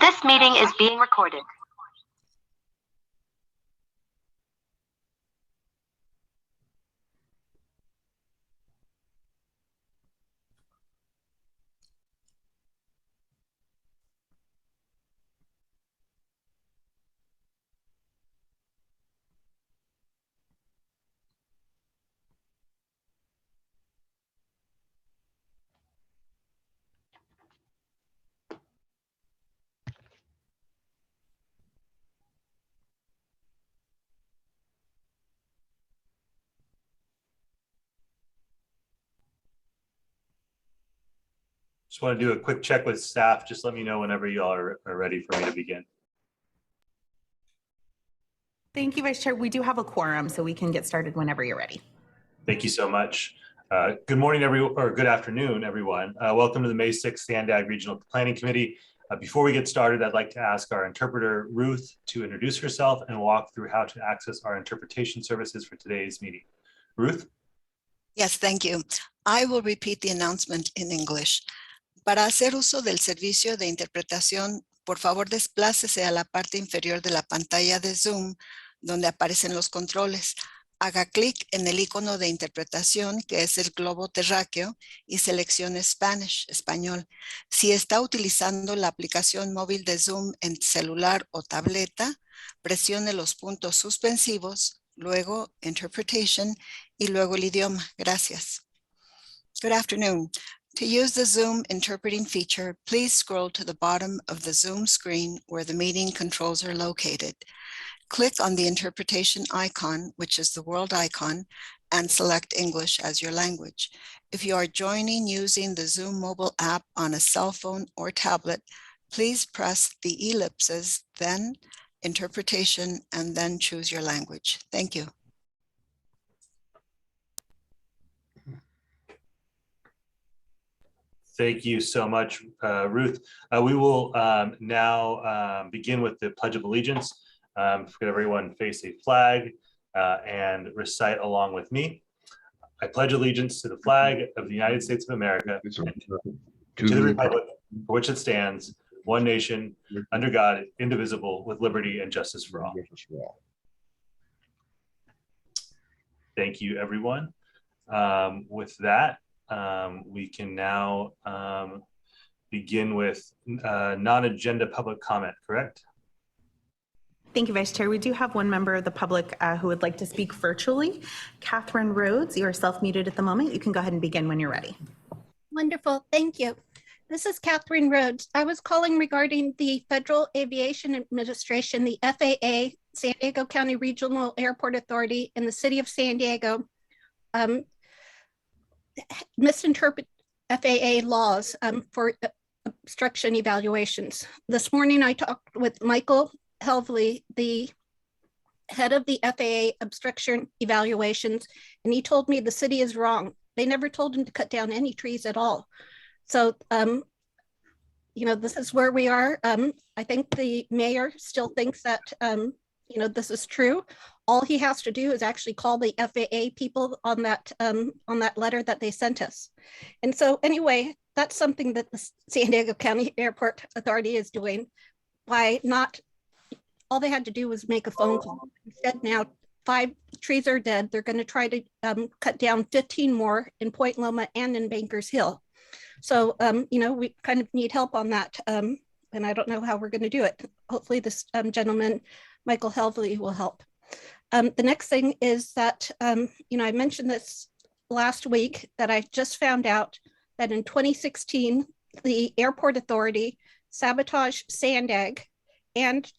This meeting is being recorded. Just want to do a quick check with staff. Just let me know whenever you all are ready for me to begin. Thank you, Vice Chair. We do have a quorum, so we can get started whenever you're ready. Thank you so much. Good morning, good afternoon, everyone. Welcome to the May 6th Sandag Regional Planning Committee. Before we get started, I'd like to ask our interpreter, Ruth, to introduce herself and walk through how to access our interpretation services for today's meeting. Ruth? Yes, thank you. I will repeat the announcement in English. Para hacer uso del servicio de interpretación, por favor desplácese a la parte inferior de la pantalla de Zoom, donde aparecen los controles. Haga clic en el icono de interpretación, que es el globo terráqueo, y seleccione Spanish, español. Si está utilizando la aplicación móvil de Zoom en celular o tableta, presione los puntos suspensivos, luego Interpretation y luego el idioma. Gracias. Good afternoon. To use the Zoom interpreting feature, please scroll to the bottom of the Zoom screen where the meeting controls are located. Click on the interpretation icon, which is the world icon, and select English as your language. If you are joining using the Zoom mobile app on a cell phone or tablet, please press the ellipses, then interpretation, and then choose your language. Thank you. Thank you so much, Ruth. We will now begin with the Pledge of Allegiance. Could everyone face a flag and recite along with me? I pledge allegiance to the flag of the United States of America and to the republic for which it stands, one nation, under God, indivisible, with liberty and justice for all. Thank you, everyone. With that, we can now begin with non-agenda public comment, correct? Thank you, Vice Chair. We do have one member of the public who would like to speak virtually. Catherine Rhodes, you are self-muted at the moment. You can go ahead and begin when you're ready. Wonderful, thank you. This is Catherine Rhodes. I was calling regarding the Federal Aviation Administration, the FAA, San Diego County Regional Airport Authority, and the City of San Diego misinterpret FAA laws for obstruction evaluations. This morning, I talked with Michael Helvley, the head of the FAA obstruction evaluations, and he told me the city is wrong. They never told him to cut down any trees at all. So, you know, this is where we are. I think the mayor still thinks that, you know, this is true. All he has to do is actually call the FAA people on that letter that they sent us. And so anyway, that's something that the San Diego County Airport Authority is doing by not, all they had to do was make a phone call. Instead now 5 trees are dead. They're gonna try to cut down 15 more in Point Loma and in Bankers Hill. So, you know, we kind of need help on that. And I don't know how we're gonna do it. Hopefully this gentleman, Michael Helvley, will help. The next thing is that, you know, I mentioned this last week that I just found out that in 2016, the Airport Authority sabotaged Sandag and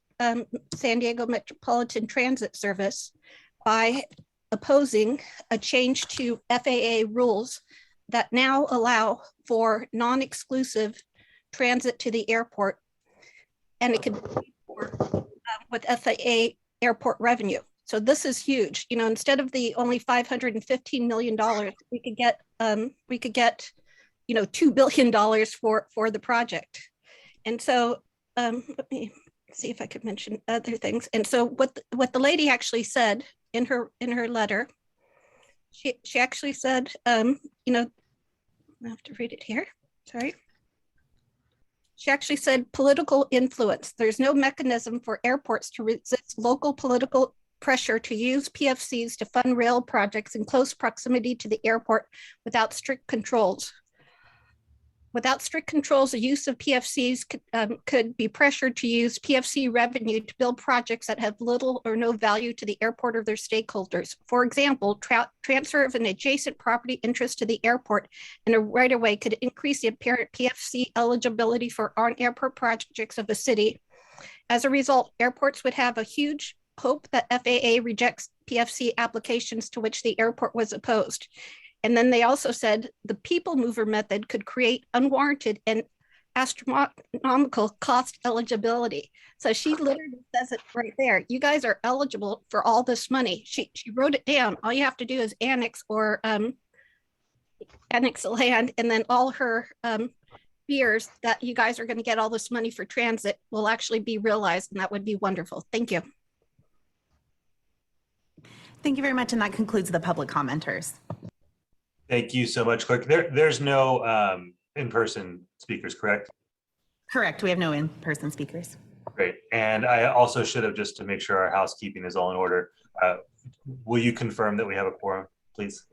San Diego Metropolitan Transit Service by opposing a change to FAA rules that now allow for non-exclusive transit to the airport, and it could be with FAA airport revenue. So this is huge. You know, instead of the only $515 million, we could get, you know, $2 billion for the project. And so let me see if I could mention other things. And so what the lady actually said in her letter, she actually said, you know, I have to read it here. Sorry. She actually said political influence. There's no mechanism for airports to resist local political pressure to use PFCs to fund rail projects in close proximity to the airport without strict controls. Without strict controls, the use of PFCs could be pressured to use PFC revenue to build projects that have little or no value to the airport or their stakeholders. For example, transfer of an adjacent property interest to the airport and a right-of-way could increase the apparent PFC eligibility for on-airport projects of the city. As a result, airports would have a huge hope that FAA rejects PFC applications to which the airport was opposed. And then they also said the people mover method could create unwarranted and astronomical cost eligibility. So she literally says it right there. You guys are eligible for all this money. She wrote it down. All you have to do is annex annex the land, and then all her fears that you guys are going to get all this money for transit will actually be realized, and that would be wonderful. Thank you. Thank you very much. And that concludes the public commenters. Thank you so much, Clerk. There's no in-person speakers, correct? Correct. We have no in-person speakers. Great. And I also should have, just to make sure our housekeeping is all in order, will you confirm that we have a quorum, please?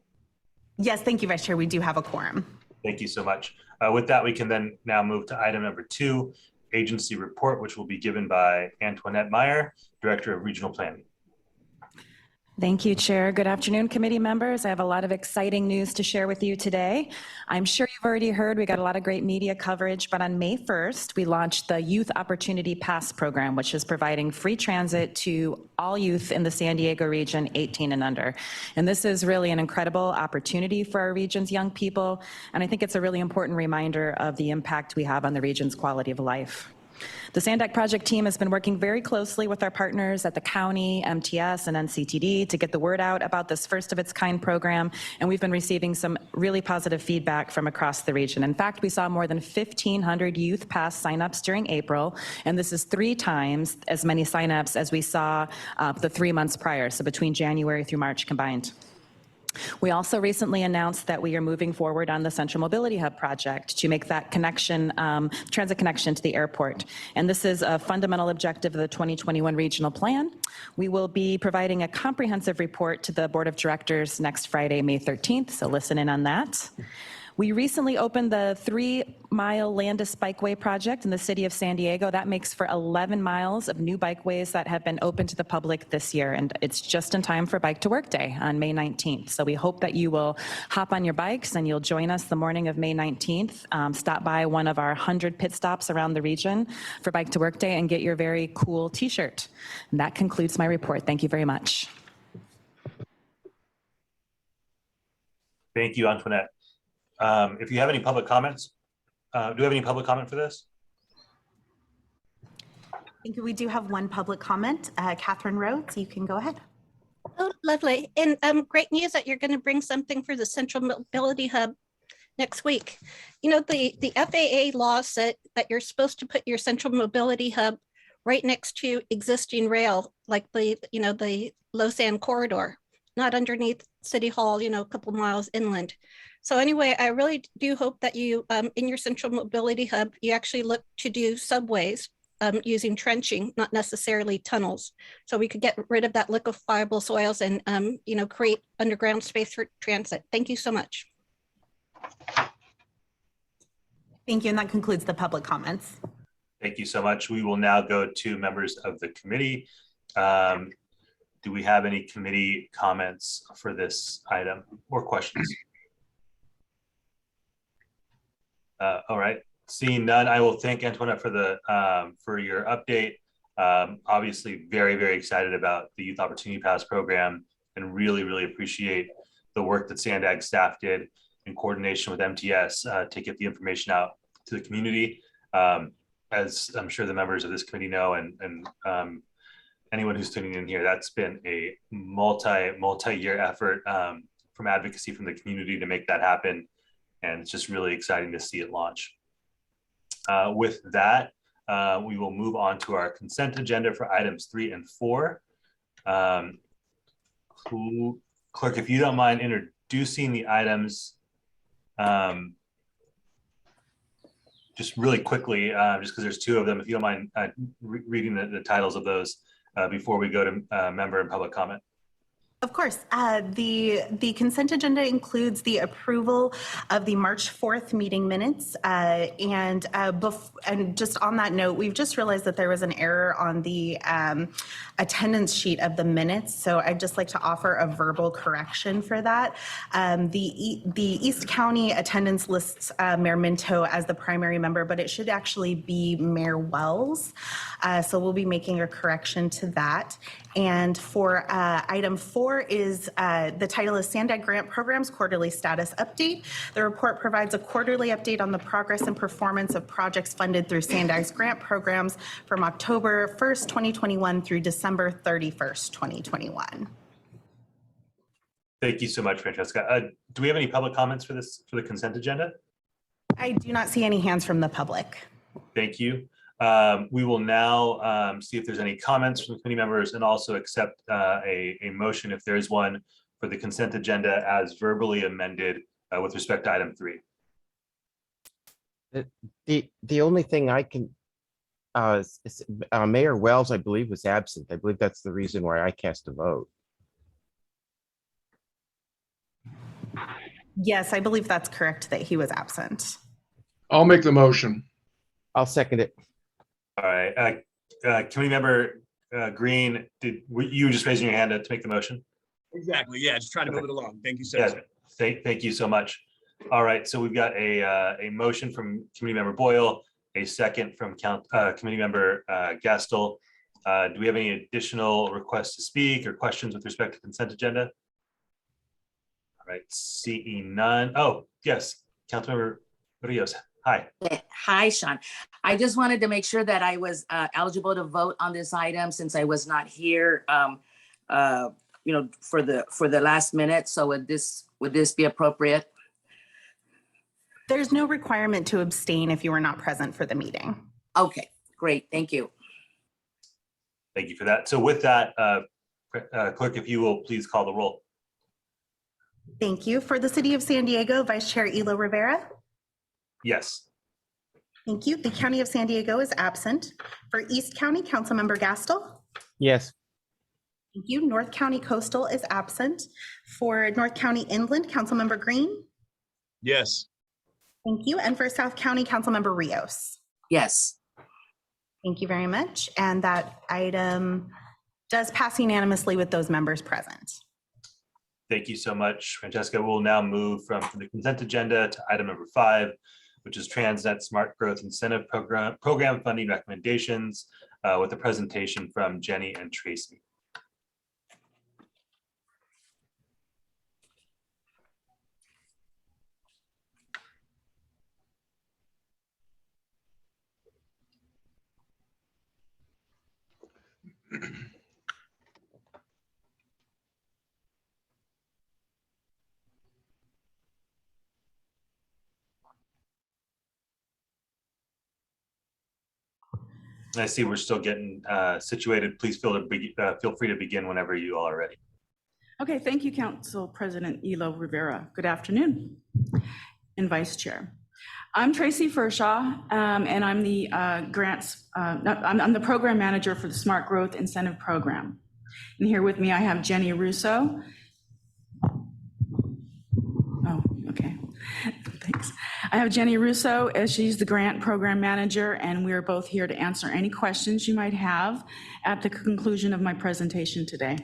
Yes, thank you, Vice Chair. We do have a quorum. Thank you so much. With that, we can then now move to item number 2, agency report, which will be given by Antoinette Meyer, Director of Regional Planning. Thank you, Chair. Good afternoon, committee members. I have a lot of exciting news to share with you today. I'm sure you've already heard we got a lot of great media coverage, but on May 1st, we launched the Youth Opportunity Pass program, which is providing free transit to all youth in the San Diego region 18 and under. And this is really an incredible opportunity for our region's young people. And I think it's a really important reminder of the impact we have on the region's quality of life. The SANDAC project team has been working very closely with our partners at the county, MTS, and NCTD to get the word out about this first of its kind program, and we've been receiving some really positive feedback from across the region. In fact, we saw more than 1,500 Youth Pass signups during April, and this is 3 times as many signups as we saw the 3 months prior, so between January through March combined. We also recently announced that we are moving forward on the Central Mobility Hub project to make that connection, transit connection to the airport. And this is a fundamental objective of the 2021 regional plan. We will be providing a comprehensive report to the Board of Directors next Friday, May 13th, so listen in on that. We recently opened the 3-mile Landis Bikeway project in the city of San Diego. That makes for 11 miles of new bikeways that have been open to the public this year. And it's just in time for Bike to Work Day on May 19th. So we hope that you will hop on your bikes and you'll join us the morning of May 19th. Stop by one of our 100 pit stops around the region for Bike to Work Day and get your very cool t-shirt. And that concludes my report. Thank you very much. Thank you, Antoinette. If you have any public comments, do we have any public comment for this? Thank you. We do have one public comment. Catherine Rhodes, you can go ahead. Oh, lovely. And great news that you're going to bring something for the Central Mobility Hub next week. You know, the FAA law said that you're supposed to put your Central Mobility Hub right next to existing rail, like the Lausanne corridor, not underneath City Hall, a couple miles inland. So anyway, I really do hope that you, in your Central Mobility Hub, you actually look to do subways using trenching, not necessarily tunnels. So we could get rid of that liquefiable soils and, create underground space for transit. Thank you so much. Thank you. And that concludes the public comments. Thank you so much. We will now go to members of the committee. Do we have any committee comments for this item or questions? All right, seeing none, I will thank Antoinette for your update. Obviously, very, very excited about the Youth Opportunity Pass program and really, really appreciate the work that SANDAG staff did in coordination with MTS to get the information out to the community. As I'm sure the members of this committee know, and anyone who's tuning in here, that's been a multi-year effort from advocacy from the community to make that happen. And it's just really exciting to see it launch. With that, we will move on to our consent agenda for items 3 and 4. Clerk, if you don't mind introducing the items just really quickly, just because there's two of them, if you don't mind reading the titles of those before we go to member and public comment. Of course. The consent agenda includes the approval of the March 4th meeting minutes. And just on that note, we've just realized that there was an error on the attendance sheet of the minutes. So I'd just like to offer a verbal correction for that. The East County attendance lists Mayor Minto as the primary member, but it should actually be Mayor Wells. So we'll be making a correction to that. And for item 4 is the title is Sandag Grant Programs Quarterly Status Update. The report provides a quarterly update on the progress and performance of projects funded through Sandag's grant programs from October 1st, 2021 through December 31st, 2021. Thank you so much, Francesca. Do we have any public comments for the consent agenda? I do not see any hands from the public. Thank you. We will now see if there's any comments from the committee members and also accept a motion if there is one for the consent agenda as verbally amended with respect to item 3. The only thing I can, Mayor Wells, I believe, was absent. I believe that's the reason why I cast a vote. Yes, I believe that's correct that he was absent. I'll make the motion. I'll second it. All right. Committee member Green, were you just raising your hand to make the motion? Exactly. Yeah, just trying to move it along. Thank you, sir. Yes. Thank you so much. All right. So we've got a motion from committee member Boyle, a second from committee member Gastel. Do we have any additional requests to speak or questions with respect to consent agenda? All right. Seeing none. Oh, yes. Councilmember Rios. Hi. Hi, Sean. I just wanted to make sure that I was eligible to vote on this item since I was not here, for the last minute. So would this be appropriate? There's no requirement to abstain if you were not present for the meeting. Okay, great. Thank you. Thank you for that. So with that, clerk, if you will please call the roll. Thank you. For the City of San Diego, Vice Chair Elo Rivera. Yes. Thank you. The County of San Diego is absent. For East County, Councilmember Gastel. Yes. Thank you. North County Coastal is absent. For North County Inland, Councilmember Green. Yes. Thank you. And for South County, Councilmember Rios. Yes. Thank you very much. And that item does pass unanimously with those members present. Thank you so much, Francesca. We'll now move from the consent agenda to item number 5, which is Transnet Smart Growth Incentive Program funding recommendations with a presentation from Jenny and Tracy. I see we're still getting situated. Please feel free to begin whenever you all are ready. Okay, thank you, Council President Elo Rivera. Good afternoon, and Vice Chair. I'm Tracy Furshaw, and I'm the I'm the Program Manager for the Smart Growth Incentive Program. And here with me, I have Jenny Russo. Oh, okay, thanks. I have Jenny Russo, as she's the Grant Program Manager, and we are both here to answer any questions you might have at the conclusion of my presentation today.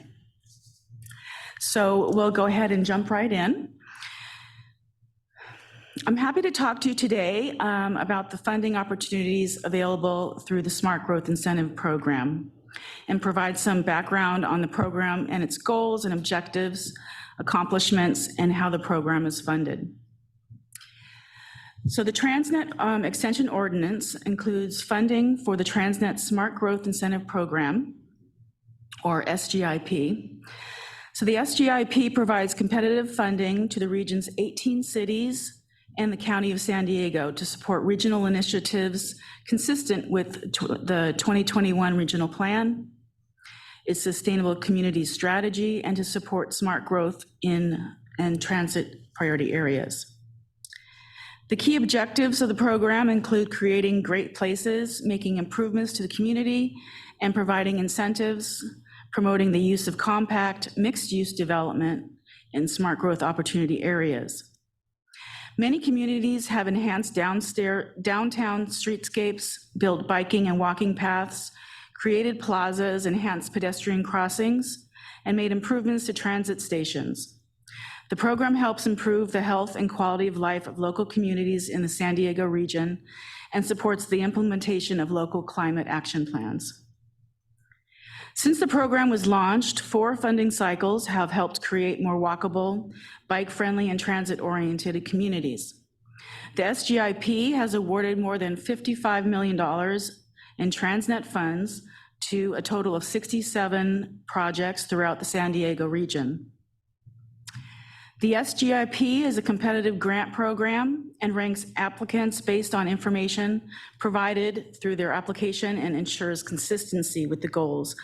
So we'll go ahead and jump right in. I'm happy to talk to you today about the funding opportunities available through the Smart Growth Incentive Program and provide some background on the program and its goals and objectives, accomplishments, and how the program is funded. So the Transnet Extension Ordinance includes funding for the Transnet Smart Growth Incentive Program, or SGIP. So the SGIP provides competitive funding to the region's 18 cities and the County of San Diego to support regional initiatives consistent with the 2021 Regional Plan, its Sustainable Communities Strategy, and to support smart growth in transit priority areas. The key objectives of the program include creating great places, making improvements to the community, and providing incentives, promoting the use of compact, mixed-use development in smart growth opportunity areas. Many communities have enhanced downtown streetscapes, built biking and walking paths, created plazas, enhanced pedestrian crossings, and made improvements to transit stations. The program helps improve the health and quality of life of local communities in the San Diego region and supports the implementation of local climate action plans. Since the program was launched, 4 funding cycles have helped create more walkable, bike-friendly, and transit-oriented communities. The SGIP has awarded more than $55 million in Transnet funds to a total of 67 projects throughout the San Diego region. The SGIP is a competitive grant program and ranks applicants based on information provided through their application and ensures consistency with the goals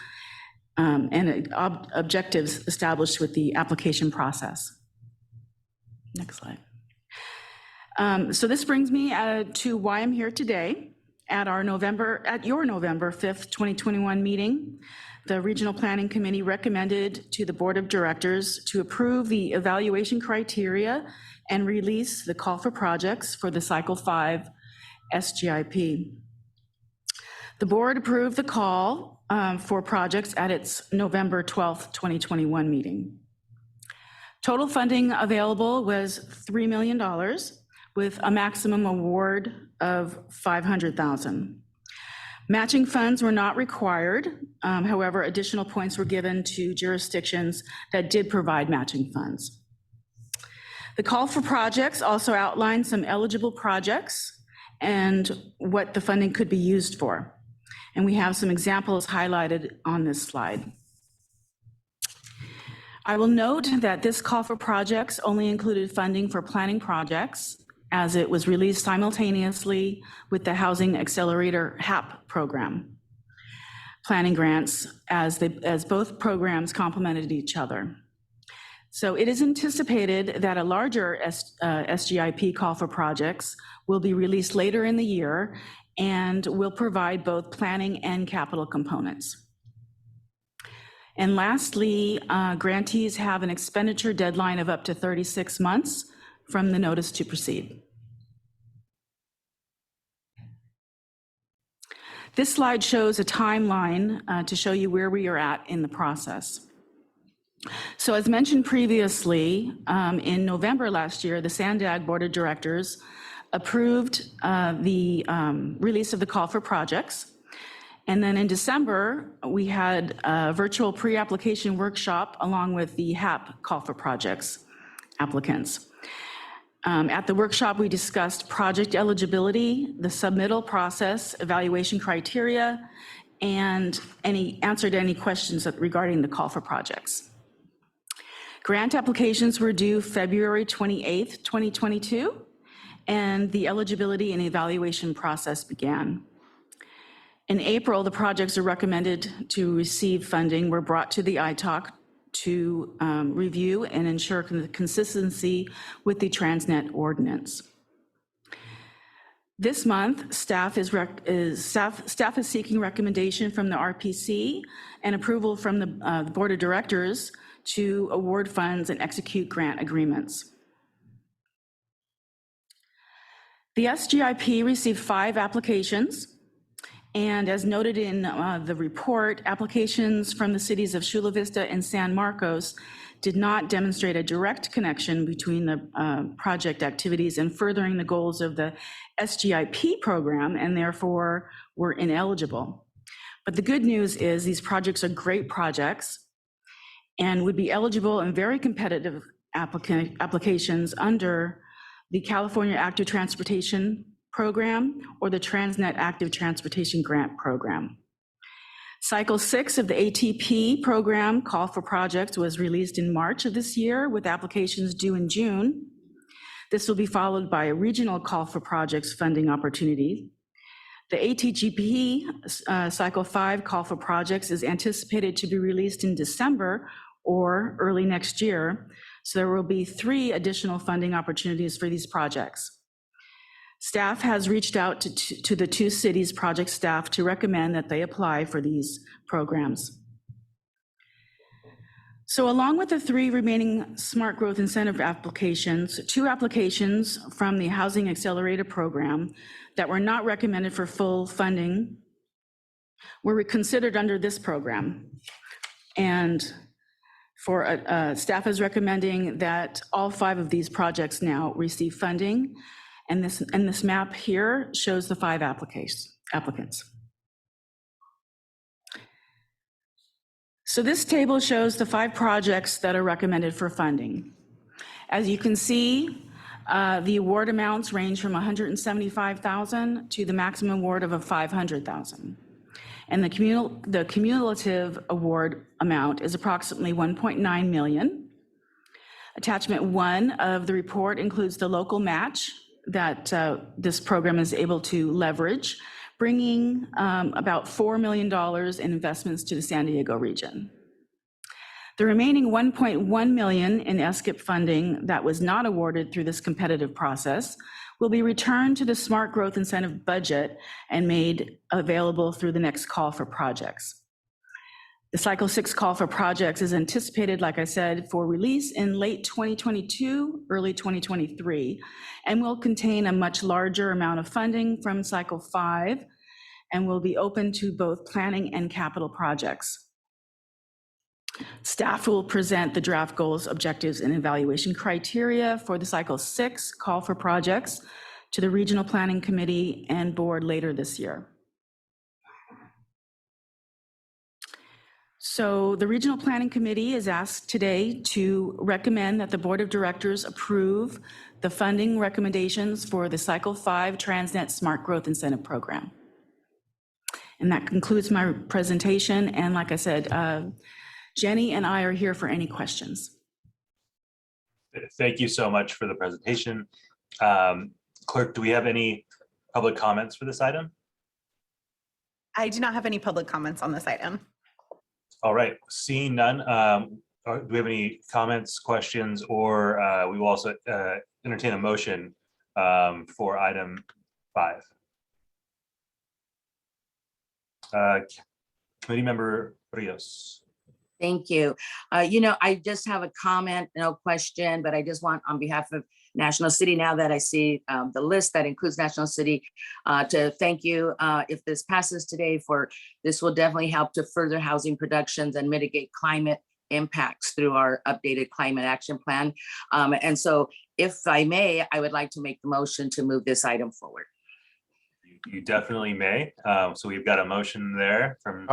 and objectives established with the application process. Next slide. So this brings me to why I'm here today. At your November 5th, 2021 meeting, the Regional Planning Committee recommended to the Board of Directors to approve the evaluation criteria and release the call for projects for the Cycle 5 SGIP. The board approved the call for projects at its November 12th, 2021 meeting. Total funding available was $3 million with a maximum award of $500,000. Matching funds were not required. However, additional points were given to jurisdictions that did provide matching funds. The call for projects also outlined some eligible projects and what the funding could be used for. And we have some examples highlighted on this slide. I will note that this call for projects only included funding for planning projects, as it was released simultaneously with the Housing Accelerator HAP program. Planning grants, as both programs complemented each other. So it is anticipated that a larger SGIP call for projects will be released later in the year and will provide both planning and capital components. And lastly, grantees have an expenditure deadline of up to 36 months from the notice to proceed. This slide shows a timeline to show you where we are at in the process. So as mentioned previously, in November last year, the SANDAG Board of Directors approved the release of the call for projects. And then in December, we had a virtual pre-application workshop along with the HAP call for projects applicants. At the workshop, we discussed project eligibility, the submittal process, evaluation criteria, and answered any questions regarding the call for projects. Grant applications were due February 28th, 2022, and the eligibility and evaluation process began. In April, the projects are recommended to receive funding were brought to the ITALC to review and ensure consistency with the Transnet ordinance. This month, staff is seeking recommendation from the RPC and approval from the Board of Directors to award funds and execute grant agreements. The SGIP received 5 applications. And as noted in the report, applications from the cities of Chula Vista and San Marcos did not demonstrate a direct connection between the project activities and furthering the goals of the SGIP program, and therefore were ineligible. But the good news is these projects are great projects and would be eligible in very competitive applications under the California Active Transportation Program or the Transnet Active Transportation Grant Program. Cycle 6 of the ATP program call for projects was released in March of this year with applications due in June. This will be followed by a regional call for projects funding opportunity. The ATGP Cycle 5 call for projects is anticipated to be released in December or early next year. So there will be 3 additional funding opportunities for these projects. Staff has reached out to the two cities' project staff to recommend that they apply for these programs. So along with the 3 remaining Smart Growth Incentive applications, 2 applications from the Housing Accelerator Program that were not recommended for full funding were considered under this program. And for staff is recommending that all 5 of these projects now receive funding. And this map here shows the 5 applicants. So this table shows the 5 projects that are recommended for funding. As you can see, the award amounts range from $175,000 to the maximum award of $500,000. And the cumulative award amount is approximately $1.9 million. Attachment 1 of the report includes the local match that this program is able to leverage, bringing about $4 million in investments to the San Diego region. The remaining $1.1 million in SCIP funding that was not awarded through this competitive process will be returned to the Smart Growth Incentive budget and made available through the next call for projects. The Cycle 6 call for projects is anticipated, like I said, for release in late 2022, early 2023, and will contain a much larger amount of funding from Cycle 5 and will be open to both planning and capital projects. Staff will present the draft goals, objectives, and evaluation criteria for the Cycle 6 call for projects to the Regional Planning Committee and Board later this year. So the Regional Planning Committee is asked today to recommend that the Board of Directors approve the funding recommendations for the Cycle 5 Transnet Smart Growth Incentive Program. And that concludes my presentation. And like I said, Jenny and I are here for any questions. Thank you so much for the presentation. Clerk, do we have any public comments for this item? I do not have any public comments on this item. All right, seeing none, do we have any comments, questions, or we will also entertain a motion for item 5. Committee Member Rios. Thank you. I just have a comment, no question, but I just want on behalf of National City, now that I see the list that includes National City, to thank you. If this passes today, this will definitely help to further housing productions and mitigate climate impacts through our updated climate action plan. And so if I may, I would like to make the motion to move this item forward. You definitely may. So we've got a motion there from.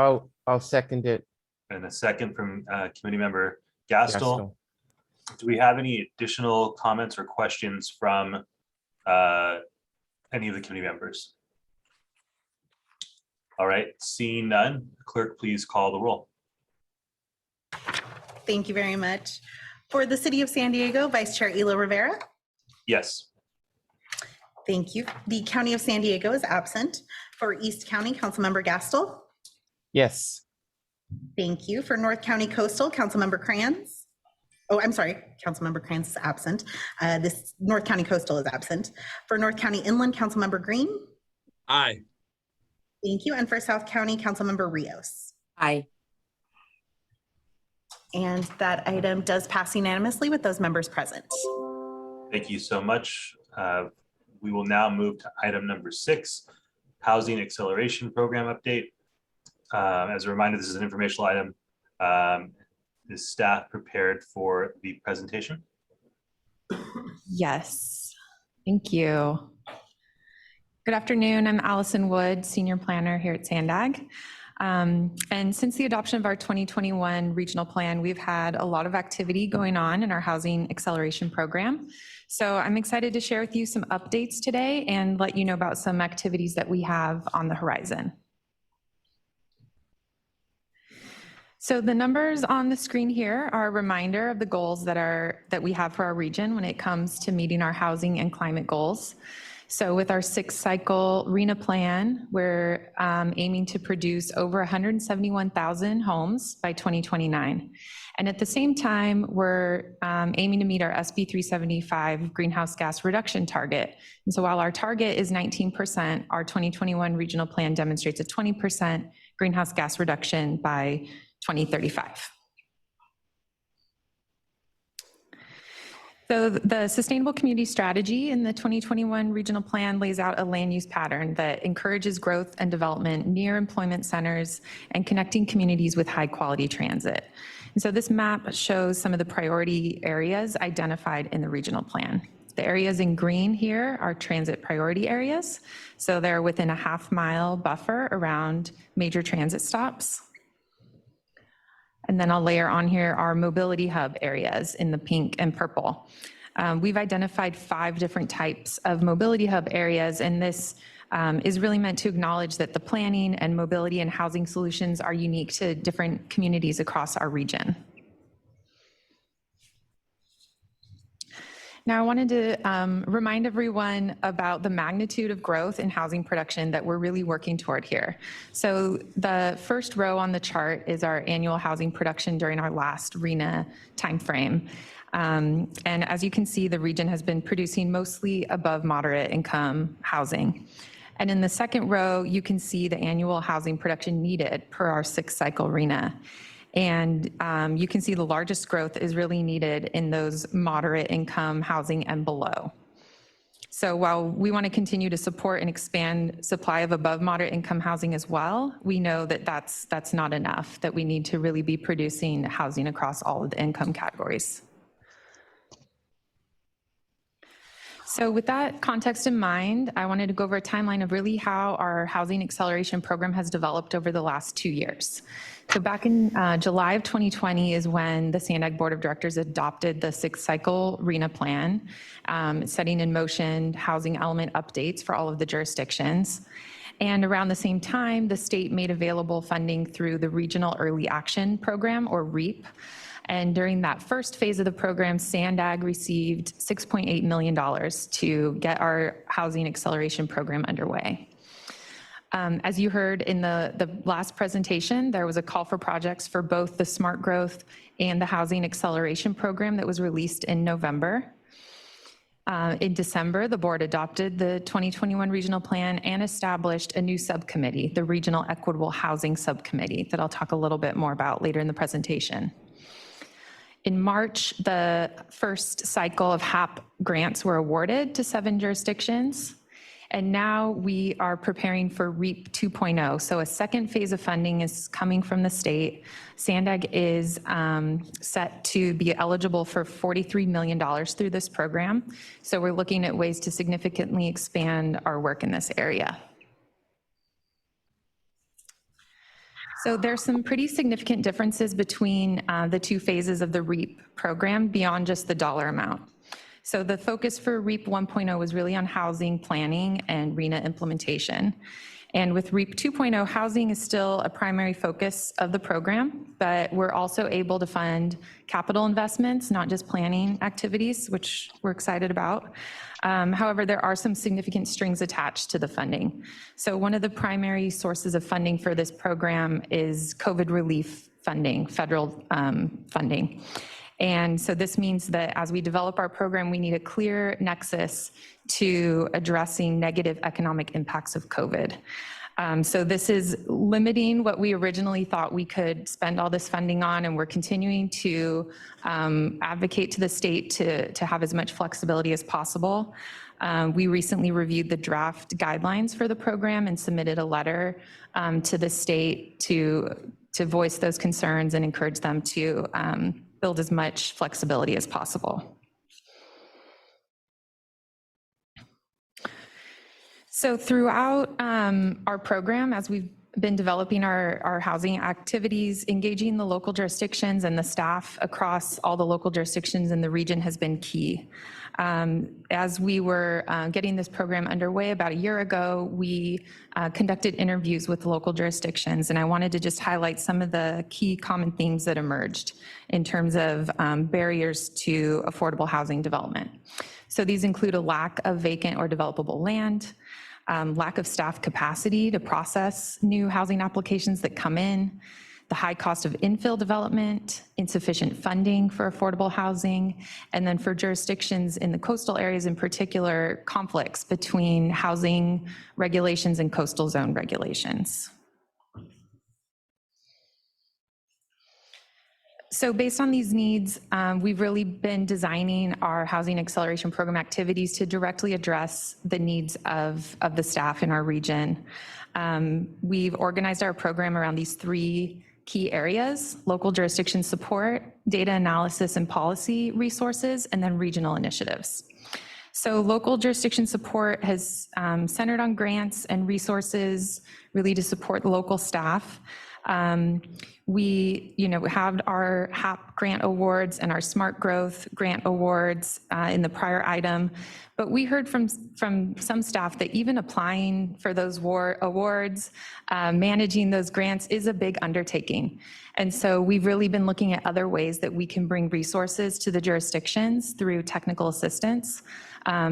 I'll second it. And a second from Committee Member Gastel. Do we have any additional comments or questions from any of the committee members? All right, seeing none, clerk, please call the roll. Thank you very much. For the City of San Diego, Vice Chair Ela Rivera. Yes. Thank you. The County of San Diego is absent. For East County, Councilmember Gastel. Yes. Thank you. For North County Coastal, Councilmember Kranz. Oh, I'm sorry, Councilmember Kranz is absent. This North County Coastal is absent. For North County Inland, Councilmember Green. Aye. Thank you. And for South County, Councilmember Rios. Aye. And that item does pass unanimously with those members present. Thank you so much. We will now move to item number 6, Housing Acceleration Program update. As a reminder, this is an informational item. Is staff prepared for the presentation? Yes, thank you. Good afternoon, I'm Allison Wood, Senior Planner here at Sandag. And since the adoption of our 2021 regional plan, we've had a lot of activity going on in our Housing Acceleration Program. So I'm excited to share with you some updates today and let you know about some activities that we have on the horizon. So the numbers on the screen here are a reminder of the goals that we have for our region when it comes to meeting our housing and climate goals. So with our 6-cycle RENA plan, we're aiming to produce over 171,000 homes by 2029. And at the same time, we're aiming to meet our SB 375 greenhouse gas reduction target. And so while our target is 19%, our 2021 regional plan demonstrates a 20% greenhouse gas reduction by 2035. So the Sustainable Community Strategy in the 2021 Regional Plan lays out a land use pattern that encourages growth and development near employment centers and connecting communities with high quality transit. And so this map shows some of the priority areas identified in the regional plan. The areas in green here are transit priority areas. So they're within a half-mile buffer around major transit stops. And then I'll layer on here our mobility hub areas in the pink and purple. We've identified 5 different types of mobility hub areas, and this is really meant to acknowledge that the planning and mobility and housing solutions are unique to different communities across our region. Now, I wanted to remind everyone about the magnitude of growth in housing production that we're really working toward here. So the first row on the chart is our annual housing production during our last RENA timeframe. And as you can see, the region has been producing mostly above moderate income housing. And in the second row, you can see the annual housing production needed per our 6-cycle RENA. And you can see the largest growth is really needed in those moderate income housing and below. So while we want to continue to support and expand supply of above moderate income housing as well, we know that that's not enough, that we need to really be producing housing across all of the income categories. So with that context in mind, I wanted to go over a timeline of really how our housing acceleration program has developed over the last 2 years. So back in July of 2020 is when the SANDAG Board of Directors adopted the 6-cycle RENA plan, setting in motion housing element updates for all of the jurisdictions. And around the same time, the state made available funding through the Regional Early Action Program, or REAP. And during that first phase of the program, SANDAG received $6.8 million to get our housing acceleration program underway. As you heard in the last presentation, there was a call for projects for both the Smart Growth and the Housing Acceleration Program that was released in November. In December, the board adopted the 2021 regional plan and established a new subcommittee, the Regional Equitable Housing Subcommittee, that I'll talk a little bit more about later in the presentation. In March, the first cycle of HAP grants were awarded to 7 jurisdictions. And now we are preparing for REAP 2.0. So a second phase of funding is coming from the state. SANDAG is set to be eligible for $43 million through this program. So we're looking at ways to significantly expand our work in this area. So there's some pretty significant differences between the 2 phases of the REAP program beyond just the dollar amount. So the focus for REAP 1.0 was really on housing planning and RENA implementation. And with REAP 2.0, housing is still a primary focus of the program, but we're also able to fund capital investments, not just planning activities, which we're excited about. However, there are some significant strings attached to the funding. So one of the primary sources of funding for this program is COVID relief funding, federal funding. And so this means that as we develop our program, we need a clear nexus to addressing negative economic impacts of COVID. So this is limiting what we originally thought we could spend all this funding on, and we're continuing to advocate to the state to have as much flexibility as possible. We recently reviewed the draft guidelines for the program and submitted a letter to the state to voice those concerns and encourage them to build as much flexibility as possible. So throughout our program, as we've been developing our housing activities, engaging the local jurisdictions and the staff across all the local jurisdictions in the region has been key. As we were getting this program underway about a year ago, we conducted interviews with local jurisdictions, and I wanted to just highlight some of the key common themes that emerged in terms of barriers to affordable housing development. So these include a lack of vacant or developable land, lack of staff capacity to process new housing applications that come in, the high cost of infill development, insufficient funding for affordable housing, and then for jurisdictions in the coastal areas in particular, conflicts between housing regulations and coastal zone regulations. So based on these needs, we've really been designing our housing acceleration program activities to directly address the needs of the staff in our region. We've organized our program around these three key areas: local jurisdiction support, data analysis and policy resources, and then regional initiatives. So local jurisdiction support has centered on grants and resources really to support local staff. We have our HAP grant awards and our Smart Growth grant awards in the prior item, but we heard from some staff that even applying for those awards, managing those grants is a big undertaking. And so we've really been looking at other ways that we can bring resources to the jurisdictions through technical assistance.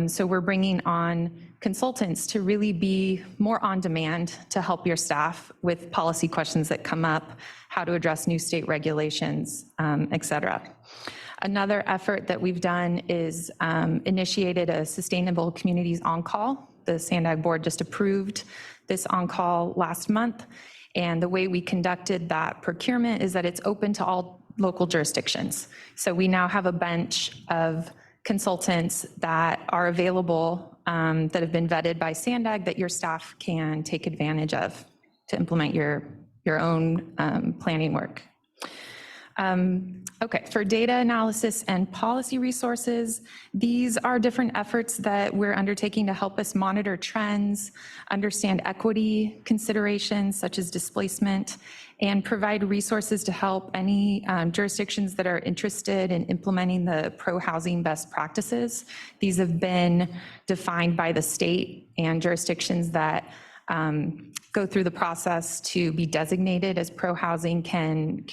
So we're bringing on consultants to really be more on demand to help your staff with policy questions that come up, how to address new state regulations, et cetera. Another effort that we've done is initiated a Sustainable Communities On-Call. The SANDAG board just approved this on-call last month. And the way we conducted that procurement is that it's open to all local jurisdictions. So we now have a bench of consultants that are available that have been vetted by SANDAG that your staff can take advantage of to implement your own planning work. Okay, for data analysis and policy resources, these are different efforts that we're undertaking to help us monitor trends, understand equity considerations such as displacement, and provide resources to help any jurisdictions that are interested in implementing the pro-housing best practices. These have been defined by the state, and jurisdictions that go through the process to be designated as pro-housing can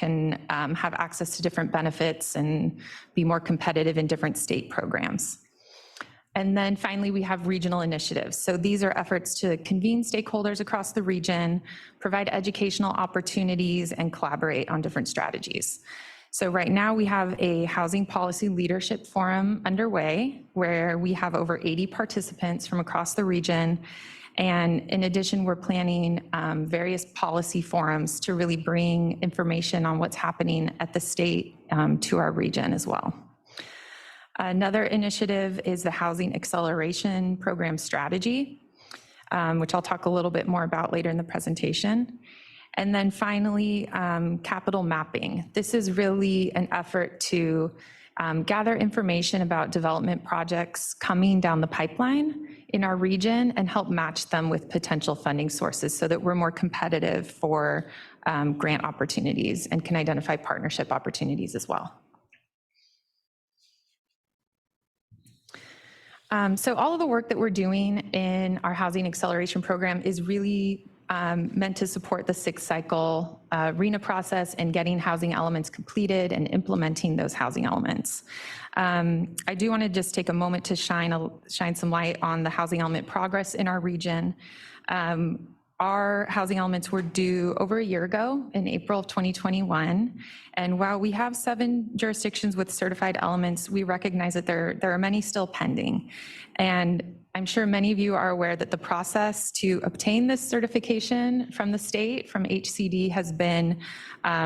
have access to different benefits and be more competitive in different state programs. And then finally, we have regional initiatives. So these are efforts to convene stakeholders across the region, provide educational opportunities, and collaborate on different strategies. So right now we have a housing policy leadership forum underway where we have over 80 participants from across the region. And in addition, we're planning various policy forums to really bring information on what's happening at the state to our region as well. Another initiative is the Housing Acceleration Program Strategy, which I'll talk a little bit more about later in the presentation. And then finally, capital mapping. This is really an effort to gather information about development projects coming down the pipeline in our region and help match them with potential funding sources so that we're more competitive for grant opportunities and can identify partnership opportunities as well. So all of the work that we're doing in our Housing Acceleration Program is really meant to support the 6-cycle RHNA process and getting housing elements completed and implementing those housing elements. I do want to just take a moment to shine some light on the housing element progress in our region. Our housing elements were due over a year ago in April of 2021. And while we have 7 jurisdictions with certified elements, we recognize that there are many still pending. And I'm sure many of you are aware that the process to obtain this certification from the state, from HCD, has been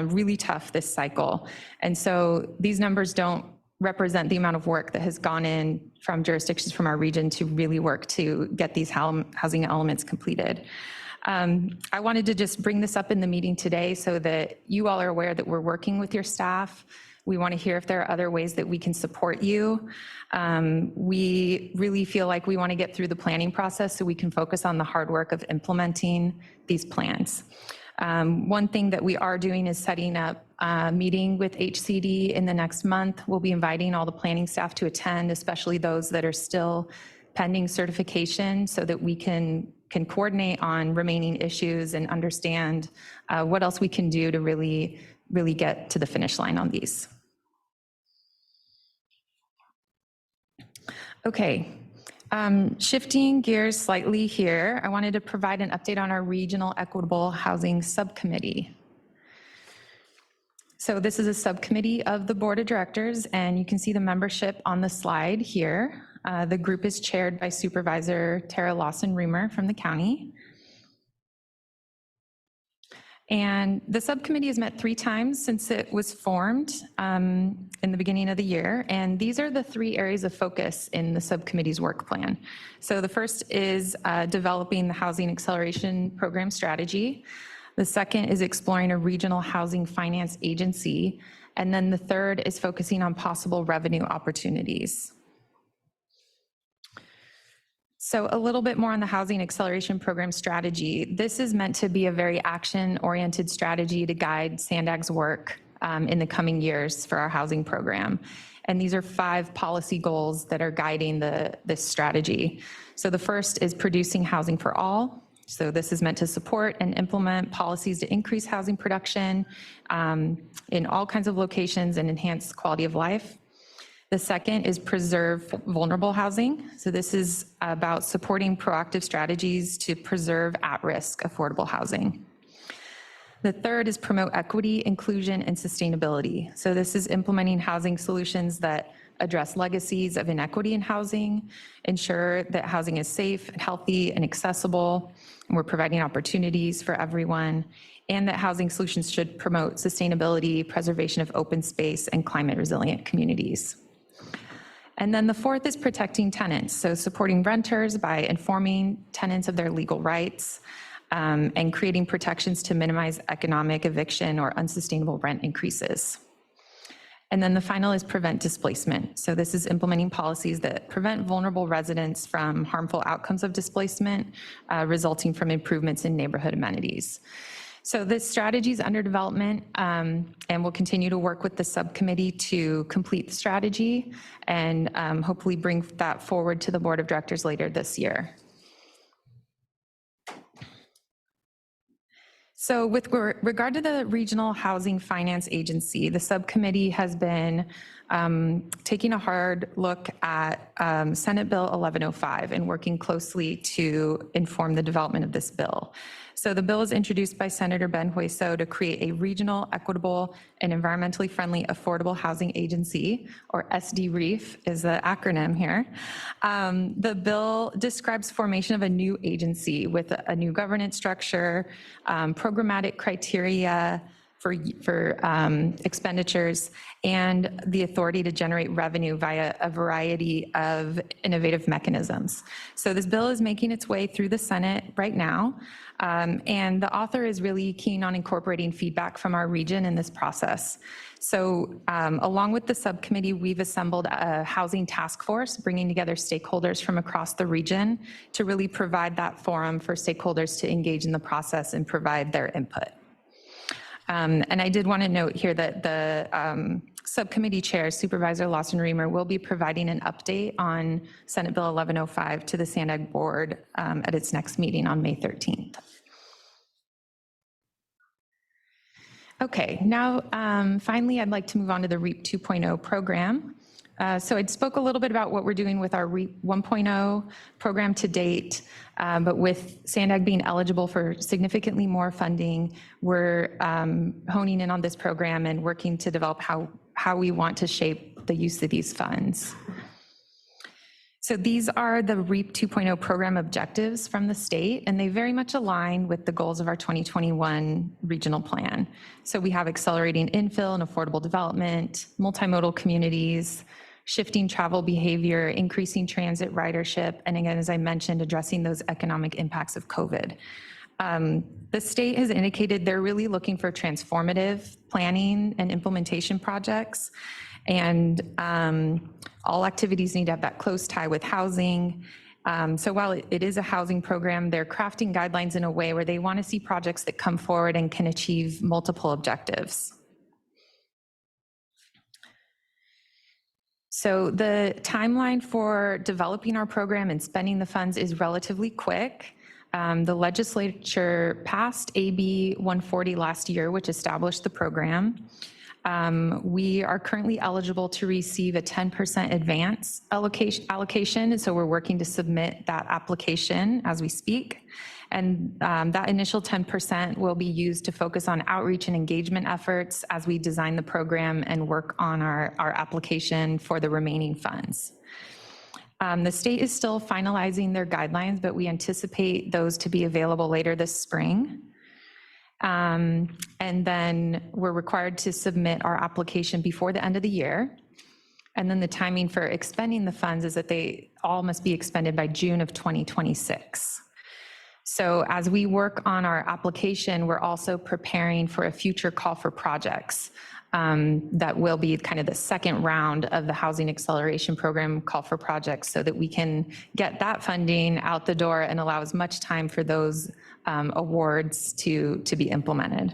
really tough this cycle. And so these numbers don't represent the amount of work that has gone in from jurisdictions from our region to really work to get these housing elements completed. I wanted to just bring this up in the meeting today so that you all are aware that we're working with your staff. We want to hear if there are other ways that we can support you. We really feel like we want to get through the planning process so we can focus on the hard work of implementing these plans. One thing that we are doing is setting up a meeting with HCD in the next month. We'll be inviting all the planning staff to attend, especially those that are still pending certification, so that we can coordinate on remaining issues and understand what else we can do to really get to the finish line on these. Okay, shifting gears slightly here, I wanted to provide an update on our Regional Equitable Housing Subcommittee. So this is a subcommittee of the Board of Directors, and you can see the membership on the slide here. The group is chaired by Supervisor Tara Lawson-Remer from the county. And the subcommittee has met 3 times since it was formed in the beginning of the year. And these are the 3 areas of focus in the subcommittee's work plan. So the first is developing the Housing Acceleration Program strategy. The second is exploring a regional housing finance agency. And then the third is focusing on possible revenue opportunities. So a little bit more on the Housing Acceleration Program strategy. This is meant to be a very action-oriented strategy to guide SANDAG's work in the coming years for our housing program. And these are 5 policy goals that are guiding this strategy. So the first is producing housing for all. So this is meant to support and implement policies to increase housing production in all kinds of locations and enhance quality of life. The second is preserve vulnerable housing. So this is about supporting proactive strategies to preserve at-risk affordable housing. The third is promote equity, inclusion, and sustainability. So this is implementing housing solutions that address legacies of inequity in housing, ensure that housing is safe, healthy, and accessible, and we're providing opportunities for everyone, and that housing solutions should promote sustainability, preservation of open space, and climate resilient communities. And then the fourth is protecting tenants. So supporting renters by informing tenants of their legal rights and creating protections to minimize economic eviction or unsustainable rent increases. And then the final is prevent displacement. So this is implementing policies that prevent vulnerable residents from harmful outcomes of displacement resulting from improvements in neighborhood amenities. So this strategy is under development and we'll continue to work with the subcommittee to complete the strategy and hopefully bring that forward to the Board of Directors later this year. So with regard to the Regional Housing Finance Agency, the subcommittee has been taking a hard look at Senate Bill 1105 and working closely to inform the development of this bill. So the bill is introduced by Senator Ben Hueso to create a regional, equitable, and environmentally friendly affordable housing agency, or SDREAF is the acronym here. The bill describes formation of a new agency with a new governance structure, programmatic criteria for expenditures, and the authority to generate revenue via a variety of innovative mechanisms. So this bill is making its way through the Senate right now, and the author is really keen on incorporating feedback from our region in this process. So along with the subcommittee, we've assembled a housing task force, bringing together stakeholders from across the region to really provide that forum for stakeholders to engage in the process and provide their input. And I did want to note here that the subcommittee chair, Supervisor Lawson-Remer, will be providing an update on Senate Bill 1105 to the SANDAG board at its next meeting on May 13th. Okay, now finally, I'd like to move on to the REAP 2.0 program. So I spoke a little bit about what we're doing with our REAP 1.0 program to date, but with SANDAG being eligible for significantly more funding, we're honing in on this program and working to develop how we want to shape the use of these funds. So these are the REAP 2.0 program objectives from the state, and they very much align with the goals of our 2021 regional plan. So we have accelerating infill and affordable development, multimodal communities, shifting travel behavior, increasing transit ridership, and again, as I mentioned, addressing those economic impacts of COVID. The state has indicated they're really looking for transformative planning and implementation projects, and all activities need to have that close tie with housing. So while it is a housing program, they're crafting guidelines in a way where they want to see projects that come forward and can achieve multiple objectives. So the timeline for developing our program and spending the funds is relatively quick. The legislature passed AB 140 last year, which established the program. We are currently eligible to receive a 10% advance allocation. So we're working to submit that application as we speak. And that initial 10% will be used to focus on outreach and engagement efforts as we design the program and work on our application for the remaining funds. The state is still finalizing their guidelines, but we anticipate those to be available later this spring. And then we're required to submit our application before the end of the year. And then the timing for expending the funds is that they all must be expended by June of 2026. So as we work on our application, we're also preparing for a future call for projects that will be kind of the second round of the Housing Acceleration Program call for projects, so that we can get that funding out the door and allow as much time for those awards to be implemented.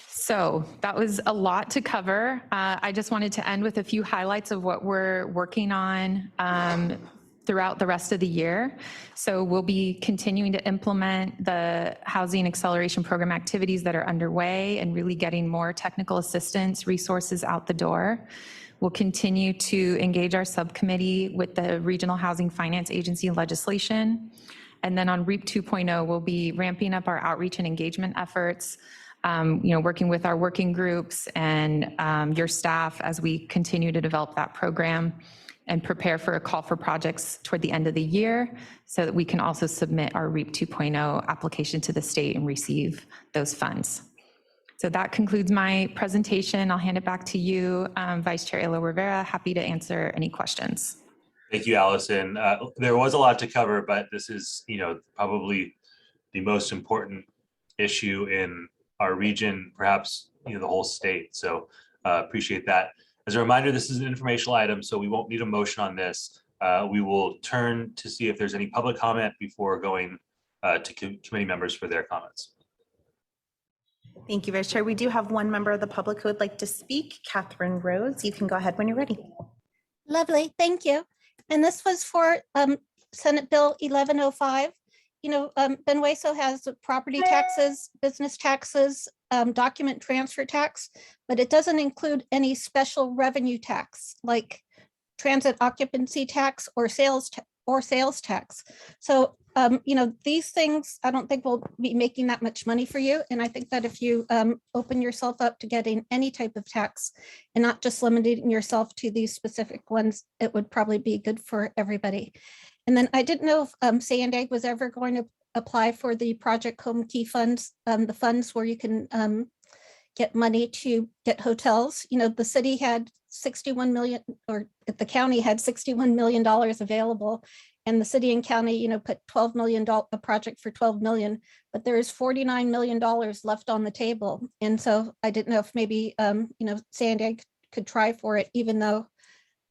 So that was a lot to cover. I just wanted to end with a few highlights of what we're working on throughout the rest of the year. So we'll be continuing to implement the Housing Acceleration Program activities that are underway and really getting more technical assistance resources out the door. We'll continue to engage our subcommittee with the Regional Housing Finance Agency legislation. And then on REAP 2.0, we'll be ramping up our outreach and engagement efforts, working with our working groups and your staff as we continue to develop that program and prepare for a call for projects toward the end of the year, so that we can also submit our REAP 2.0 application to the state and receive those funds. So that concludes my presentation. I'll hand it back to you, Vice Chair Elo Rivera. Happy to answer any questions. Thank you, Allison. There was a lot to cover, but this is, probably the most important issue in our region, perhaps, the whole state. So appreciate that. As a reminder, this is an informational item, so we won't need a motion on this. We will turn to see if there's any public comment before going to committee members for their comments. Thank you, Vice Chair. We do have one member of the public who would like to speak. Catherine Rose, you can go ahead when you're ready. Lovely, thank you. And this was for Senate Bill 1105. Benueso has property taxes, business taxes, document transfer tax, but it doesn't include any special revenue tax like transit occupancy tax or sales tax. So, these things, I don't think will be making that much money for you. And I think that if you open yourself up to getting any type of tax and not just limiting yourself to these specific ones, it would probably be good for everybody. And then I didn't know if Sandag was ever going to apply for the Project Home Key funds, the funds where you can get money to get hotels. The city had 61 million, or the county had $61 million available. And the city and county, put $12 million, a project for $12 million, but there is $49 million left on the table. And so I didn't know if maybe, Sandag could try for it, even though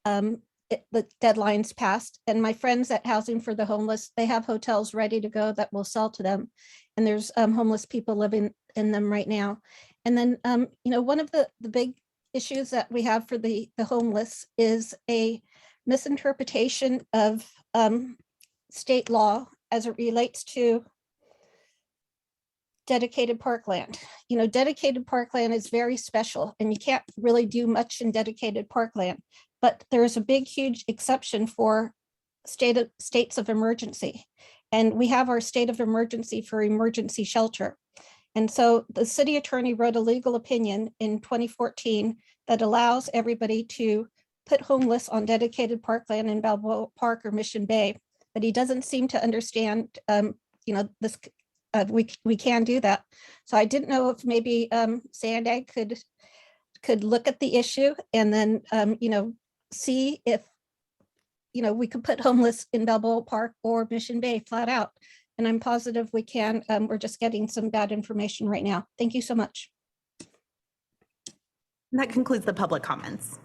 the deadline's passed. And my friends at Housing for the Homeless, they have hotels ready to go that will sell to them. And there's homeless people living in them right now. And then, one of the big issues that we have for the homeless is a misinterpretation of state law as it relates to dedicated parkland. Dedicated parkland is very special and you can't really do much in dedicated parkland, but there is a big, huge exception for states of emergency. And we have our state of emergency for emergency shelter. And so the city attorney wrote a legal opinion in 2014 that allows everybody to put homeless on dedicated parkland in Balboa Park or Mission Bay, but he doesn't seem to understand, this. We can do that. So I didn't know if maybe Sandag could look at the issue and then see if we could put homeless in Balboa Park or Mission Bay flat out. And I'm positive we can. We're just getting some bad information right now. Thank you so much. And that concludes the public comments.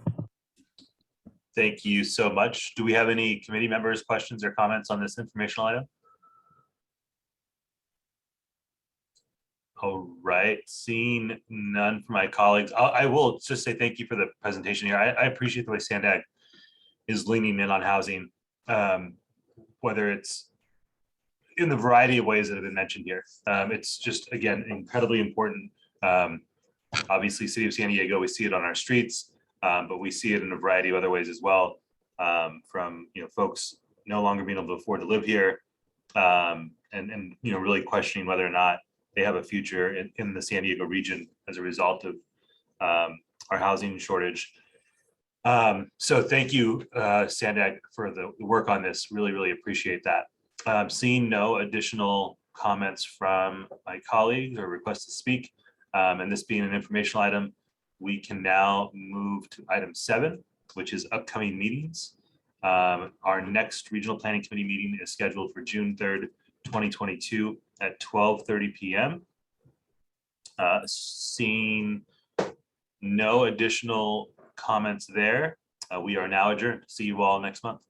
Thank you so much. Do we have any committee members' questions or comments on this informational item? All right, seeing none from my colleagues, I will just say thank you for the presentation here. I appreciate the way Sandag is leaning in on housing, whether it's in the variety of ways that have been mentioned here. It's just, again, incredibly important Obviously, City of San Diego, we see it on our streets, but we see it in a variety of other ways as well. From folks no longer being able to afford to live here, and really questioning whether or not they have a future in the San Diego region as a result of our housing shortage. So thank you, Sandag, for the work on this. Really appreciate that. Seeing no additional comments from my colleagues or requests to speak, and this being an informational item, we can now move to item 7, which is upcoming meetings. Our next Regional Planning Committee meeting is scheduled for June 3rd, 2022 at 12:30 p.m. Seeing no additional comments there, we are now adjourned. See you all next month.